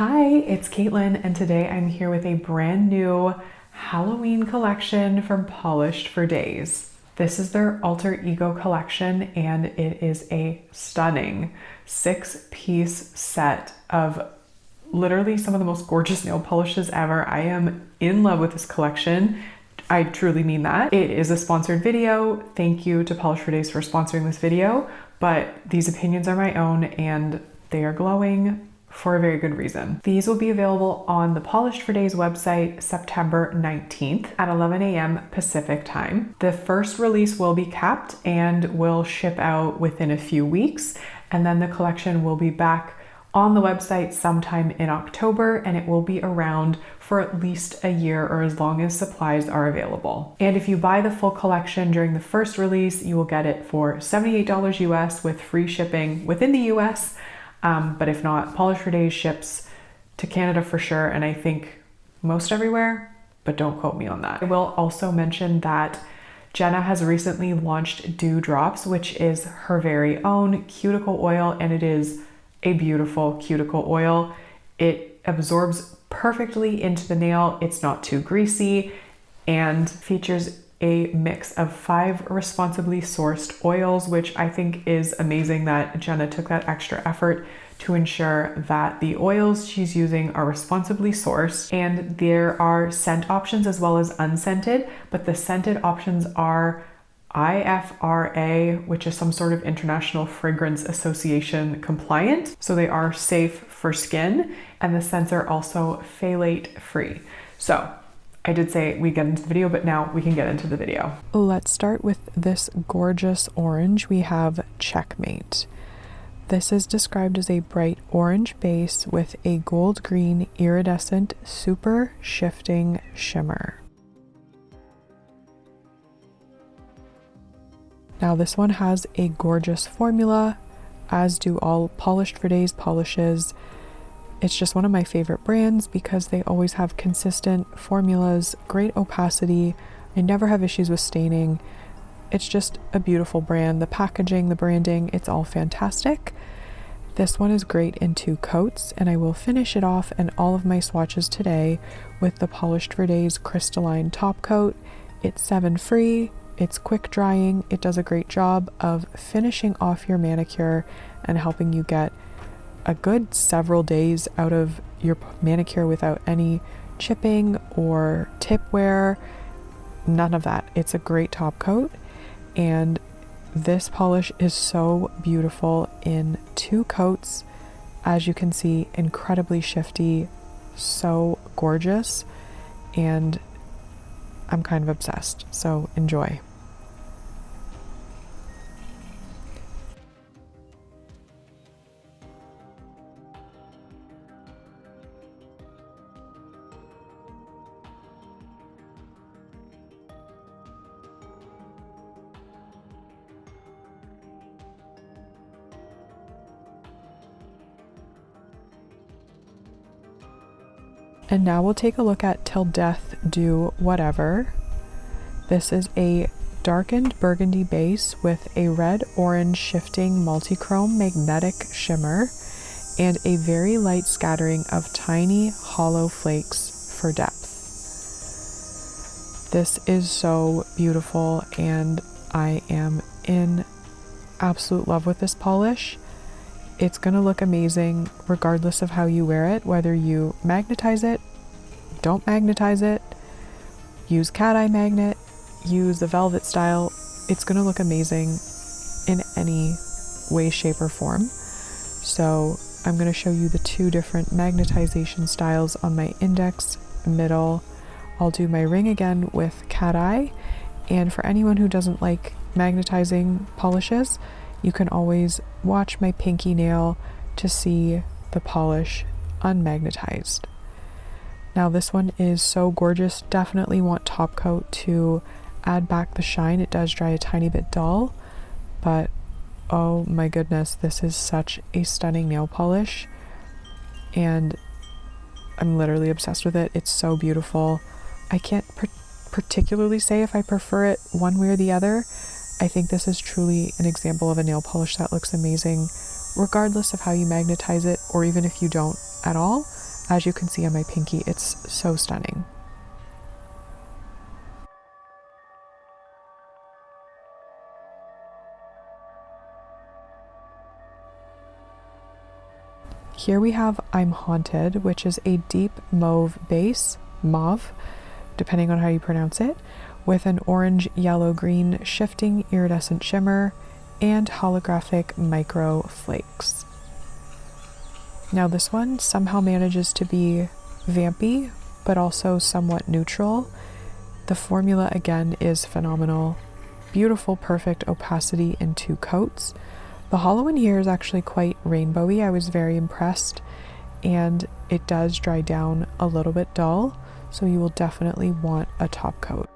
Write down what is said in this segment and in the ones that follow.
Hi, it's Caitlin, and today I'm here with a brand new Halloween collection from Polished for Days. This is their alter ego collection, and it is a stunning 6-piece set of literally some of the most gorgeous nail polishes ever. I am in love with this collection. I truly mean that. It is a sponsored video. Thank you to Polished for Days for sponsoring this video, but these opinions are my own and they are glowing for a very good reason. These will be available on the Polished for Days website September 19th at 11 a.m. Pacific time. The first release will be capped and will ship out within a few weeks, and then the collection will be back on the website sometime in October, and it will be around for at least a year or as long as supplies are available. And if you buy the full collection during the first release, you will get it for $78 US with free shipping within the US. But if not, Polished for Days ships to Canada for sure, and I think most everywhere, but don't quote me on that. I will also mention that Jenna has recently launched Dewdrops, which is her very own cuticle oil, and it is a beautiful cuticle oil. It absorbs perfectly into the nail, it's not too greasy, and features a mix of 5 responsibly sourced oils, which I think is amazing that Jenna took that extra effort to ensure that the oils she's using are responsibly sourced. And there are scent options as well as unscented, but the scented options are IFRA, which is some sort of International Fragrance Association compliant, so they are safe for skin, and the scents are also phthalate free. So I did say we get into the video, but now we can get into the video. Let's start with this gorgeous orange. We have Checkmate. This is described as a bright orange base with a gold green iridescent super shifting shimmer. Now this one has a gorgeous formula, as do all Polished for Days polishes. It's just one of my favorite brands because they always have consistent formulas, great opacity. I never have issues with staining. It's just a beautiful brand. The packaging, the branding, it's all fantastic. This one is great in 2 coats, and I will finish it off in all of my swatches today with the Polished for Days Crystalline Top Coat. It's 7 free, it's quick drying, it does a great job of finishing off your manicure and helping you get a good several days out of your manicure without any chipping or tip wear, none of that. It's a great top coat, and this polish is so beautiful in 2 coats. As you can see, incredibly shifty, so gorgeous, and I'm kind of obsessed, so enjoy. And now we'll take a look at Till Death Do Whatever. This is a darkened burgundy base with a red-orange shifting multichrome magnetic shimmer and a very light scattering of tiny hollow flakes for depth. This is so beautiful, and I am in absolute love with this polish. It's going to look amazing regardless of how you wear it, whether you magnetize it, don't magnetize it, use cat eye magnet, use the velvet style. It's going to look amazing in any way, shape, or form. So I'm going to show you the 2 different magnetization styles on my index, middle. I'll do my ring again with cat eye. And for anyone who doesn't like magnetizing polishes, you can always watch my pinky nail to see the polish unmagnetized. Now this one is so gorgeous. Definitely want top coat to add back the shine. It does dry a tiny bit dull, but oh my goodness, this is such a stunning nail polish, and I'm literally obsessed with it. It's so beautiful. I can't particularly say if I prefer it one way or the other. I think this is truly an example of a nail polish that looks amazing regardless of how you magnetize it, or even if you don't at all. As you can see on my pinky, it's so stunning. Here we have I'm Haunted, which is a deep mauve base, mauve, depending on how you pronounce it, with an orange, yellow, green shifting iridescent shimmer and holographic micro flakes. Now this one somehow manages to be vampy, but also somewhat neutral. The formula again is phenomenal. Beautiful, perfect opacity in 2 coats. The hollow in here is actually quite rainbowy. I was very impressed, and it does dry down a little bit dull, so you will definitely want a top coat.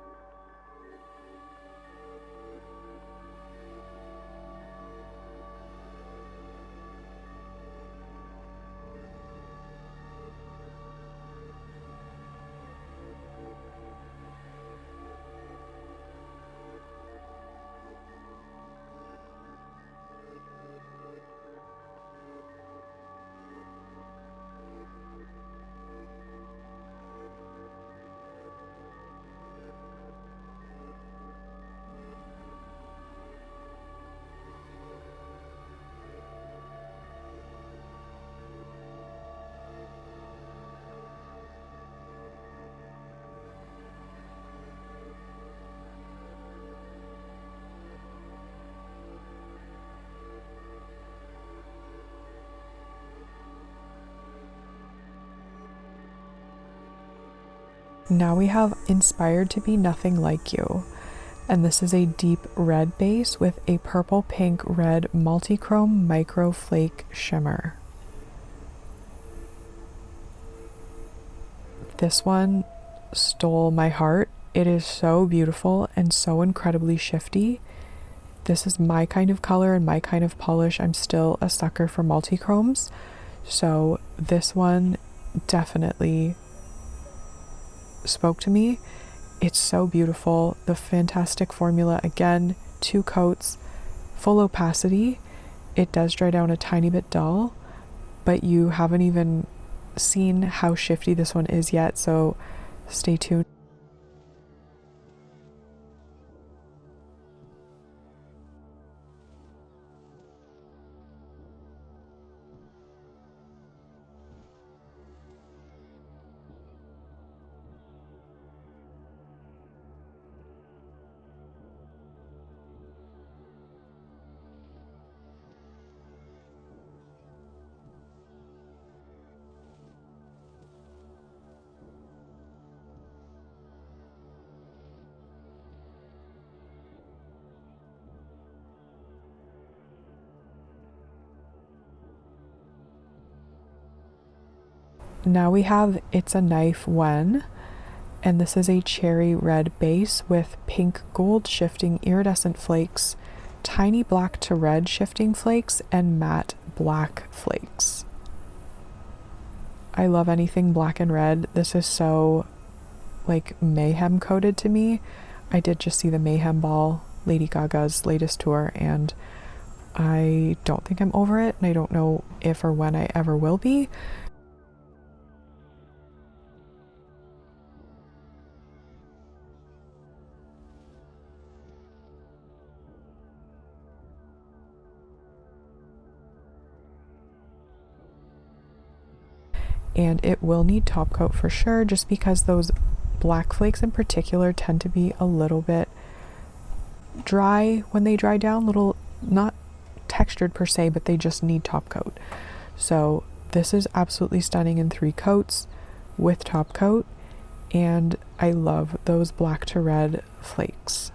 Now we have Inspired to Be Nothing Like You, and this is a deep red base with a purple pink red multichrome micro flake shimmer. This one stole my heart. It is so beautiful and so incredibly shifty. This is my kind of color and my kind of polish. I'm still a sucker for multichromes, so this one definitely spoke to me. It's so beautiful. The fantastic formula again, 2 coats, full opacity. It does dry down a tiny bit dull, but you haven't even seen how shifty this one is yet, so stay tuned. Now we have It's a Knife When, and this is a cherry red base with pink gold shifting iridescent flakes, tiny black to red shifting flakes, and matte black flakes. I love anything black and red. This is so like mayhem coated to me. I did just see the Mayhem Ball, Lady Gaga's latest tour, and I don't think I'm over it, and I don't know if or when I ever will be. And it will need top coat for sure, just because those black flakes in particular tend to be a little bit dry when they dry down, little not textured per se, but they just need top coat. So this is absolutely stunning in 3 coats with top coat, and I love those black to red flakes.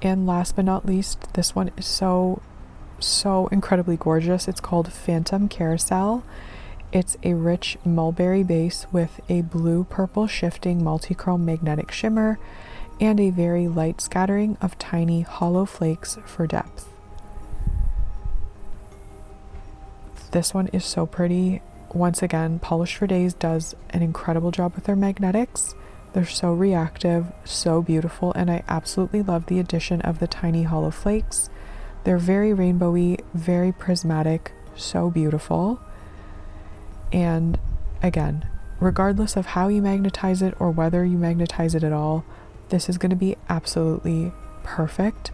And last but not least, this one is so incredibly gorgeous. It's called Phantom Carousel. It's a rich mulberry base with a blue purple shifting multi-chrome magnetic shimmer and a very light scattering of tiny hollow flakes for depth. This one is so pretty. Once again, Polish for Days does an incredible job with their magnetics. They're so reactive, so beautiful, and I absolutely love the addition of the tiny hollow flakes. They're very rainbowy, very prismatic, so beautiful. And again, regardless of how you magnetize it or whether you magnetize it at all, this is going to be absolutely perfect.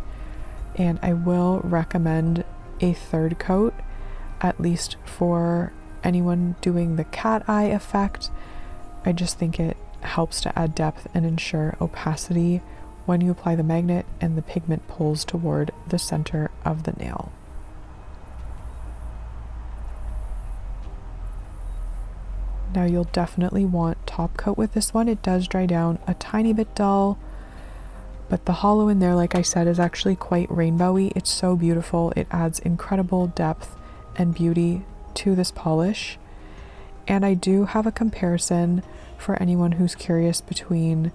And I will recommend a third coat, at least for anyone doing the cat eye effect. I just think it helps to add depth and ensure opacity when you apply the magnet and the pigment pulls toward the center of the nail. Now you'll definitely want top coat with this one. It does dry down a tiny bit dull, but the hollow in there, like I said, is actually quite rainbowy. It's so beautiful. It adds incredible depth and beauty to this polish. And I do have a comparison for anyone who's curious between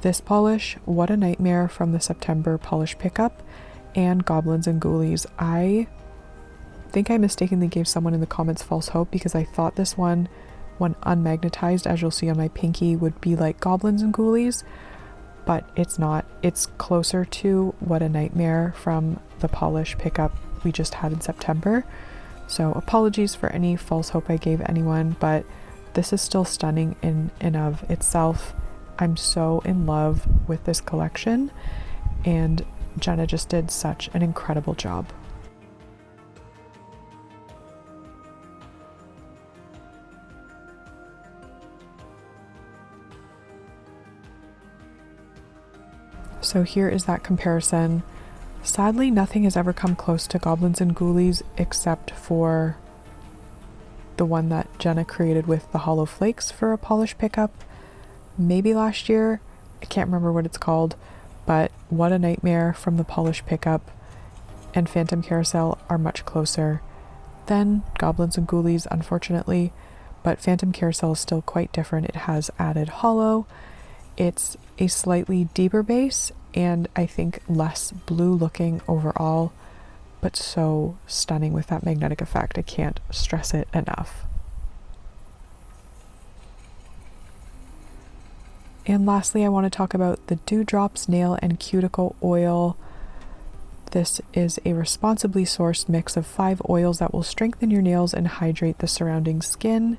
this polish, What a Nightmare from the September polish pickup, and Goblins and Ghoulies. I think I mistakenly gave someone in the comments false hope because I thought this one, when unmagnetized, as you'll see on my pinky, would be like Goblins and Ghoulies, but it's not. It's closer to What a Nightmare from the polish pickup we just had in September. So apologies for any false hope I gave anyone, but this is still stunning in and of itself. I'm so in love with this collection, and Jenna just did such an incredible job. So here is that comparison. Sadly, nothing has ever come close to Goblins and Ghoulies except for the one that Jenna created with the hollow flakes for a polish pickup, maybe last year. I can't remember what it's called, but What a Nightmare from the polish pickup and Phantom Carousel are much closer than Goblins and Ghoulies, unfortunately, but Phantom Carousel is still quite different. It has added hollow. It's a slightly deeper base and I think less blue looking overall, but so stunning with that magnetic effect. I can't stress it enough. And lastly, I want to talk about the Dewdrops Nail and Cuticle Oil. This is a responsibly sourced mix of 5 oils that will strengthen your nails and hydrate the surrounding skin.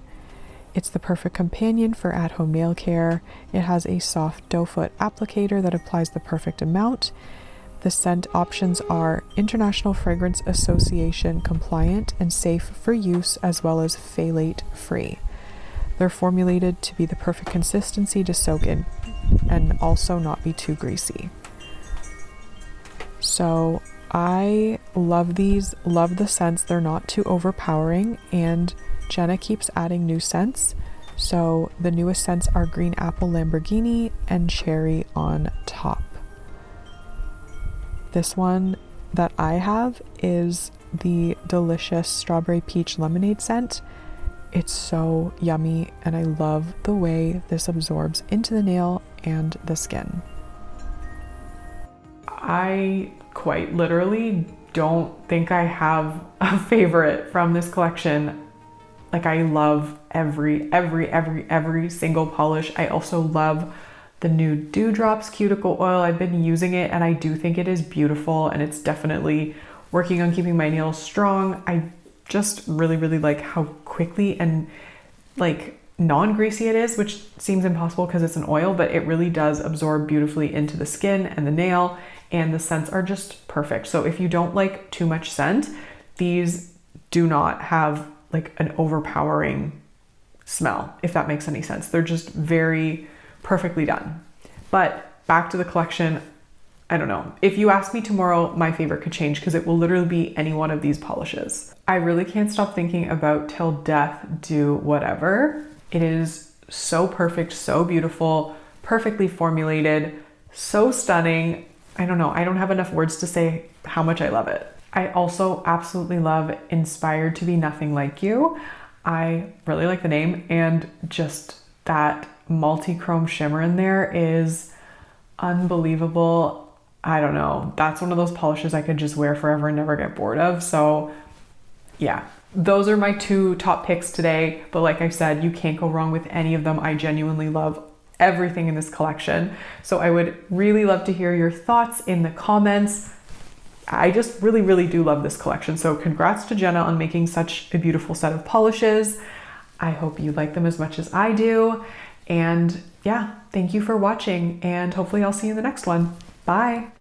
It's the perfect companion for at-home nail care. It has a soft doe foot applicator that applies the perfect amount. The scent options are International Fragrance Association compliant and safe for use, as well as phthalate free. They're formulated to be the perfect consistency to soak in and also not be too greasy. So I love these, love the scents. They're not too overpowering, and Jenna keeps adding new scents. So the newest scents are Green Apple Lamborghini and Cherry on Top. This one that I have is the delicious Strawberry Peach Lemonade scent. It's so yummy, and I love the way this absorbs into the nail and the skin. I quite literally don't think I have a favorite from this collection. Like, I love every single polish. I also love the new Dewdrops Cuticle Oil. I've been using it and I do think it is beautiful, and it's definitely working on keeping my nails strong. I just really like how quickly and like non-greasy it is, which seems impossible because it's an oil, but it really does absorb beautifully into the skin and the nail, and the scents are just perfect. So if you don't like too much scent, these do not have like an overpowering smell, if that makes any sense. They're just very perfectly done. But back to the collection, I don't know. If you ask me tomorrow, my favorite could change because it will literally be any one of these polishes. I really can't stop thinking about Till Death Do Whatever. It is so perfect, so beautiful, perfectly formulated, so stunning. I don't know, I don't have enough words to say how much I love it. I also absolutely love Inspired to Be Nothing Like You. I really like the name, and just that multi-chrome shimmer in there is unbelievable. I don't know, that's one of those polishes I could just wear forever and never get bored of. So yeah, those are my 2 top picks today. But like I said, you can't go wrong with any of them. I genuinely love everything in this collection. So I would really love to hear your thoughts in the comments. I just really, really do love this collection. So congrats to Jenna on making such a beautiful set of polishes. I hope you like them as much as I do. And yeah, thank you for watching, and hopefully I'll see you in the next one. Bye.